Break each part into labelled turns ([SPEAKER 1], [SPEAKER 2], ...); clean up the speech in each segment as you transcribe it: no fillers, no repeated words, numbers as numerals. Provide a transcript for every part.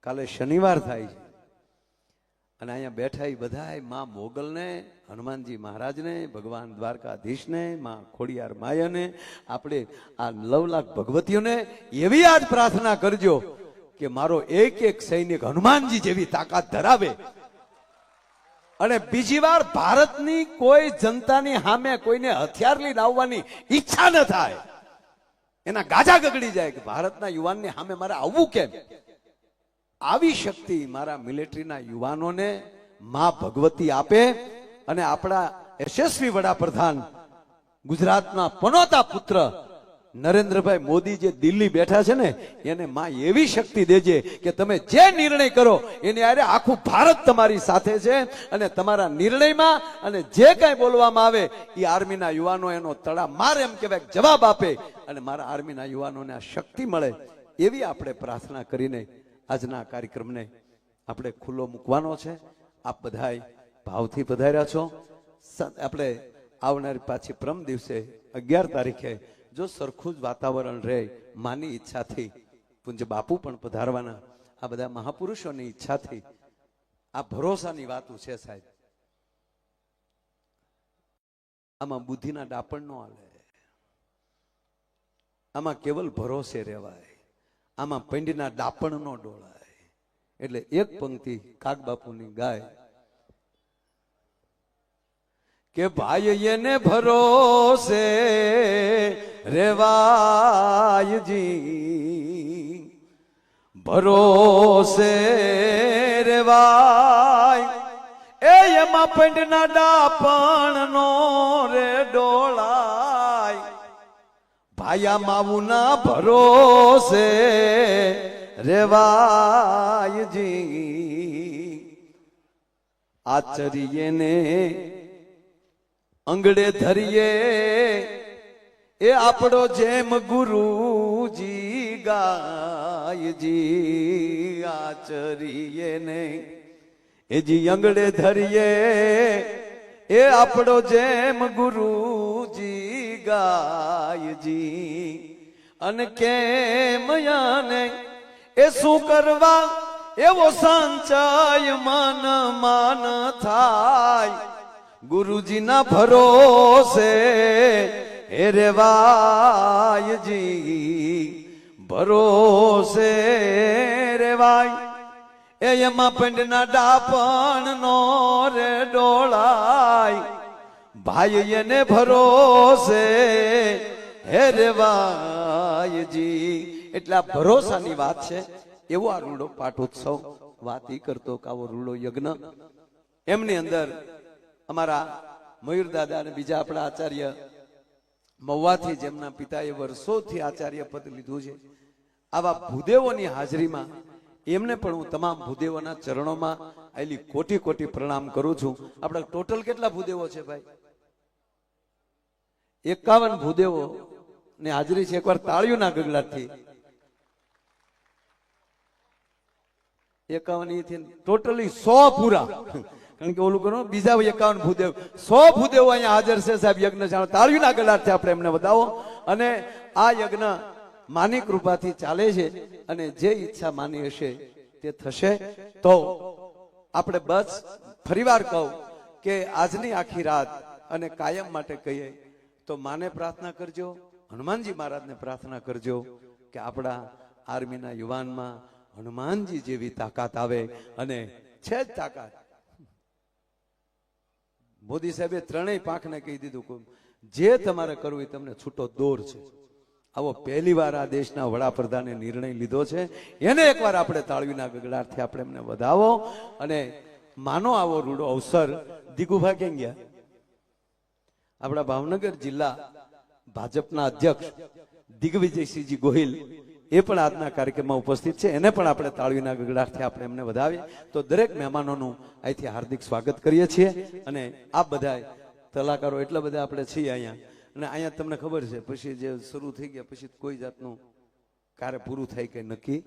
[SPEAKER 1] કાલે શનિવાર થાય છે અને અહીંયા બેઠા એ બધા માં મોગલને, હનુમાનજી મહારાજને, ભગવાન દ્વારકાધીશને, માં ખોડિયાર માયાને, આપણે આ 9 લાખ ભગવતીઓને એવી આજ પ્રાર્થના કરજો કે મારો એક એક સૈનિક હનુમાનજી જેવી તાકાત ધરાવે અને બીજી વાર ભારતની કોઈ જનતાની સામે કોઈને હથિયાર લઈને આવવાની ઈચ્છા ન થાય, એના ગાજા ગગડી જાય કે ભારતના યુવાનની સામે મારે આવવું કેમ. આવી શક્તિ મારા મિલિટરીના યુવાનોને માં ભગવતી આપે અને આપણા યશસ્વી વડાપ્રધાન ગુજરાતના પનોતા પુત્ર નરેન્દ્રભાઈ મોદી જે દિલ્હી બેઠા છે ને એને માં એવી શક્તિ દેજે કે તમે જે નિર્ણય કરો એની આરે આખું ભારત તમારી સાથે છે અને તમારા નિર્ણયમાં અને જે કાંઈ બોલવામાં આવે એ આર્મીના યુવાનો એનો તડા માર એમ કહેવાય જવાબ આપે અને મારા આર્મીના યુવાનોને આ શક્તિ મળે એવી આપણે પ્રાર્થના કરીને આજના કાર્યક્રમને આપણે ખુલ્લો મૂકવાનો છે. આપ બધાય ભાવથી પધાર્યા છો. આપણે આવનારી પાછી પ્રમ દિવસે 11 તારીખે જો સરખું જ વાતાવરણ રહે માની ઈચ્છાથી પૂજ્ય બાપુ પણ પધારવાના, આ બધા મહાપુરુષોની ઈચ્છાથી આ ભરોસાની વાતો છે સાહેબ. આમાં બુદ્ધિના ડાપણ નો હાલે, આમાં કેવલ ભરોસે રહેવાય, આમાં પંડીના ડાપણ નો ડોળાય. એટલે એક પંક્તિ કાગ બાપુની ગાય કે ભાઈ એને ભરોસે રેવાયજી, ભરોસે રેવાય એ એમાં પંડના ડાપણ નો રે ડોળાય. ભાયા માવુના ભરોસે રેવાયજી, આચરીએ ને અંગડે ધરીએ એ આપણો જેમ ગુરુજી ગાયજી. આચરીએ ને એ જી અંગડે ધરીએ એ આપણો જેમ ગુરુજી ગાયજી. અને કેમ યાને એ શું કરવા એવો સંચય મન માન થાય. ગુરુજીના ભરોસે હે રેવાયજી, ભરોસે રેવાય એ એમાં પંડના ડાપણ નો રે ડોળાય. ભાઈ એને ભરોસે હે રેવાયજી. એટલે આ ભરોસાની વાત છે. એવો આ રૂડો પાઠોત્સવ વાત ઈ કરતો કે આવો રૂડો યજ્ઞ એમની અંદર અમારા મયુર દાદા અને બીજા આપણા આચાર્ય મહુવાથી જેમના પિતાએ વર્ષોથી આચાર્ય પદ લીધું છે, આવા ભૂદેવોની હાજરીમાં એમને પણ હું તમામ ભૂદેવોના ચરણોમાં આટલી કોટી કોટી પ્રણામ કરું છું. આપણા ટોટલ કેટલા ભૂદેવો છે ભાઈ? 51 ભૂદેવો ની હાજરી છે. એકવાર તાળીઓના ગગડાટથી 51 થી ટોટલી 100 પૂરા. કારણ કે ઓલું કરો બીજા 51 ભૂદેવ, 100 ભૂદેવો અહીંયા હાજર છે સાહેબ. યજ્ઞ જાણો તાળીઓના ગગડાટથી આપણે એમને વધાવો. અને આ યજ્ઞ માની કૃપાથી ચાલે છે અને જે ઈચ્છા માની હશે તે થશે. તો આપણે બસ ફરીવાર કહું કે આજની આખી રાત અને કાયમ માટે કહીએ તો માને પ્રાર્થના કરજો, હનુમાનજી મહારાજને પ્રાર્થના કરજો કે આપણા આર્મીના યુવાનમાં હનુમાનજી જેવી તાકાત આવે. અને છે જ તાકાત. મોદી સાહેબે ત્રણેય પાંખને કહી દીધું જે તમારે કરવું એ તમને છૂટો દોર છે. આવો પહેલી વાર આ દેશના વડાપ્રધાને નિર્ણય લીધો છે. એને એકવાર આપણે તાળવીના ગગડાટથી આપણે એમને વધાવો. અને માનો આવો રૂડો અવસર દિગુભા કેમ ગયા? આપણા ભાવનગર જિલ્લા ભાજપના અધ્યક્ષ દિગ્વિજયસિંહજી ગોહિલ એ પણ આજના કાર્યક્રમમાં ઉપસ્થિત છે. એને પણ આપણે તાળવીના ગગડાટથી આપણે એમને વધાવીએ. તો દરેક મહેમાનોનું અહીંથી હાર્દિક સ્વાગત કરીએ છીએ. અને આ બધા કલાકારો એટલા બધા આપણે છીએ અહીંયા. અને અહીંયા તમને ખબર છે પછી જે શરૂ થઈ ગયા પછી કોઈ જાતનું કાર્ય પૂરું થાય કે નક્કી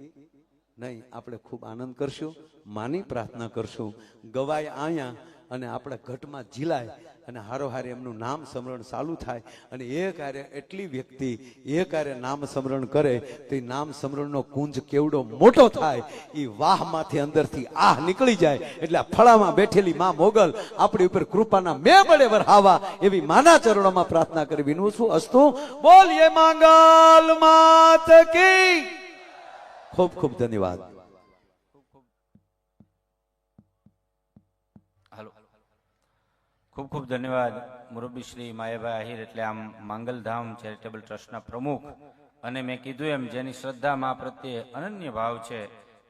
[SPEAKER 1] નહીં. આપણે ખૂબ આનંદ કરશું, માની પ્રાર્થના કરશું, ગવાય અહીંયા અને આપણે ઘટમાં ઝીલાય અને હારોહાર એમનું નામ સ્મરણ ચાલુ થાય અને એક હારે એટલી વ્યક્તિ એક હારે નામ સ્મરણ કરે તો એ નામ સ્મરણનો કુંજ કેવડો મોટો થાય, એ વાહમાંથી અંદરથી આહ નીકળી જાય. એટલે આ ફળામાં બેઠેલી માં મોગલ આપણી ઉપર કૃપાના મેબળે વરહાવા એવી માના ચરણોમાં પ્રાર્થના કરી વિનવું છું. અસ્તુ બોલીએ માંગલ માત કી. ખૂબ ખૂબ ધન્યવાદ.
[SPEAKER 2] ખૂબ ખૂબ ધન્યવાદ મુરબ્બી શ્રી માયાભાઈ આહિર, એટલે આમ માંગલધામ ચેરિટેબલ ટ્રસ્ટના પ્રમુખ. અને મેં કીધું એમ જેની શ્રદ્ધા મા પ્રત્યે અનન્ય ભાવ છે,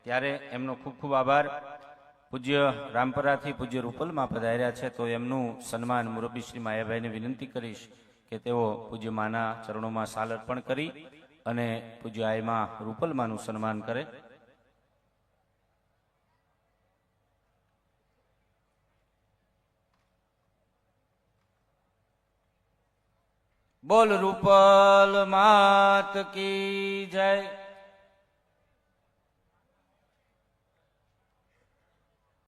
[SPEAKER 2] ત્યારે એમનો ખૂબ ખૂબ આભાર. પૂજ્ય રામપરાથી પૂજ્ય રૂપલમાં પધાર્યા છે, તો એમનું સન્માન મુરબ્બી શ્રી માયાભાઈને વિનંતી કરીશ કે તેઓ પૂજ્ય માના ચરણોમાં સાલ અર્પણ કરી અને પૂજ્ય આયમાં રૂપલમાનું સન્માન કરે. બોલ રૂપલ માત કી જય.